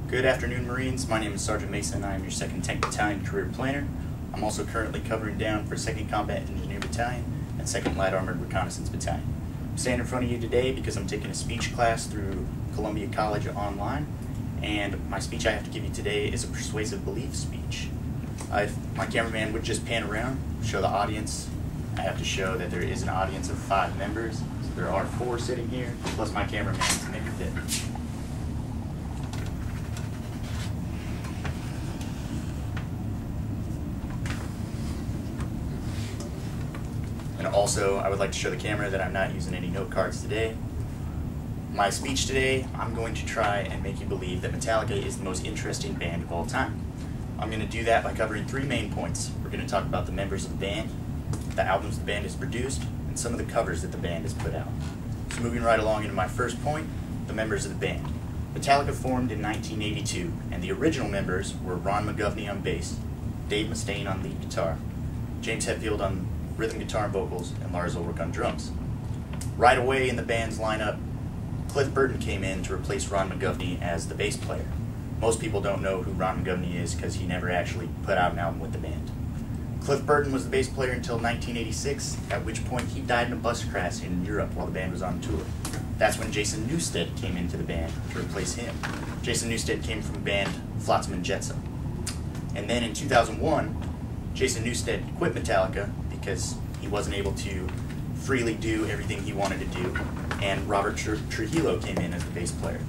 Good afternoon, Marines. My name is Sergeant Mason. I am your 2nd Tank Battalion Career Planner. I'm also currently covering down for 2nd Combat Engineer Battalion and 2nd Light Armored Reconnaissance Battalion. I'm standing in front of you today because I'm taking a speech class through Columbia College online, and my speech I have to give you today is a persuasive belief speech. If my cameraman would just pan around, show the audience. I have to show that there is an audience of 5 members, so there are 4 sitting here, plus my cameraman to make it fit. And also, I would like to show the camera that I'm not using any note cards today. My speech today, I'm going to try and make you believe that Metallica is the most interesting band of all time. I'm going to do that by covering 3 main points. We're going to talk about the members of the band, the albums the band has produced, and some of the covers that the band has put out. So moving right along into my first point, the members of the band. Metallica formed in 1982, and the original members were Ron McGovney on bass, Dave Mustaine on lead guitar, James Hetfield on rhythm guitar and vocals, and Lars Ulrich on drums. Right away in the band's lineup, Cliff Burton came in to replace Ron McGovney as the bass player. Most people don't know who Ron McGovney is because he never actually put out an album with the band. Cliff Burton was the bass player until 1986, at which point he died in a bus crash in Europe while the band was on tour. That's when Jason Newsted came into the band to replace him. Jason Newsted came from the band Flotsam and Jetsam. And then in 2001, Jason Newsted quit Metallica because he wasn't able to freely do everything he wanted to do, and Robert Trujillo came in as the bass player.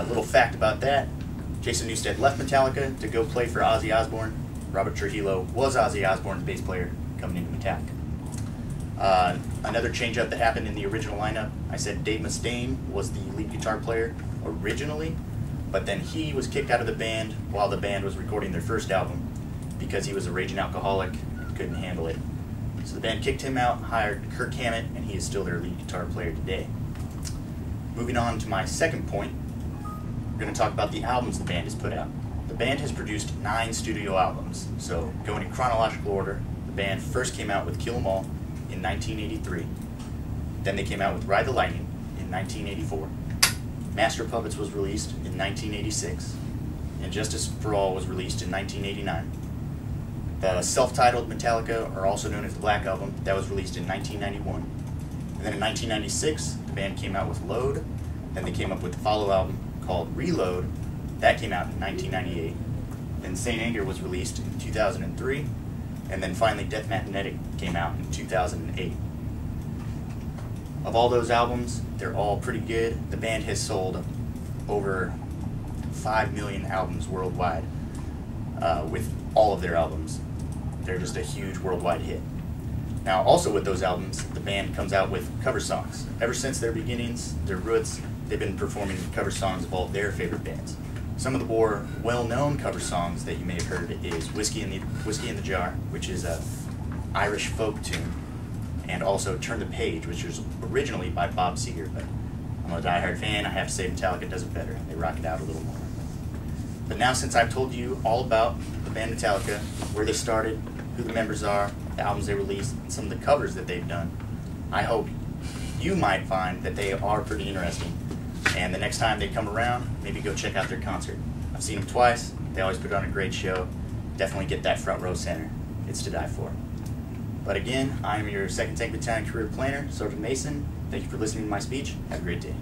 Little fact about that, Jason Newsted left Metallica to go play for Ozzy Osbourne. Robert Trujillo was Ozzy Osbourne's bass player coming into Metallica. Another change-up that happened in the original lineup, I said Dave Mustaine was the lead guitar player originally, but then he was kicked out of the band while the band was recording their first album because he was a raging alcoholic and couldn't handle it. So the band kicked him out, hired Kirk Hammett, and he is still their lead guitar player today. Moving on to my second point, we're going to talk about the albums the band has put out. The band has produced 9 studio albums, so going in chronological order, the band first came out with Kill 'Em All in 1983. Then they came out with Ride the Lightning in 1984. Master of Puppets was released in 1986, and Justice for All was released in 1989. The self-titled Metallica, or also known as the Black Album, that was released in 1991. And then in 1996, the band came out with Load. Then they came up with the follow album called Reload. That came out in 1998. Then Saint Anger was released in 2003. And then finally Death Magnetic came out in 2008. Of all those albums, they're all pretty good. The band has sold over 5 million albums worldwide with all of their albums. They're just a huge worldwide hit. Now, also with those albums, the band comes out with cover songs. Ever since their beginnings, their roots, they've been performing cover songs of all their favorite bands. Some of the more well-known cover songs that you may have heard is Whiskey in the Jar, which is a Irish folk tune, and also Turn the Page, which was originally by Bob Seger, but I'm a diehard fan. I have to say Metallica does it better. They rock it out a little more. But now, since I've told you all about the band Metallica, where they started, who the members are, the albums they released, and some of the covers that they've done, I hope you might find that they are pretty interesting. And the next time they come around, maybe go check out their concert. I've seen them twice. They always put on a great show. Definitely get that front row center. It's to die for. But again, I am your 2nd Tank Battalion Career Planner, Sergeant Mason. Thank you for listening to my speech. Have a great day.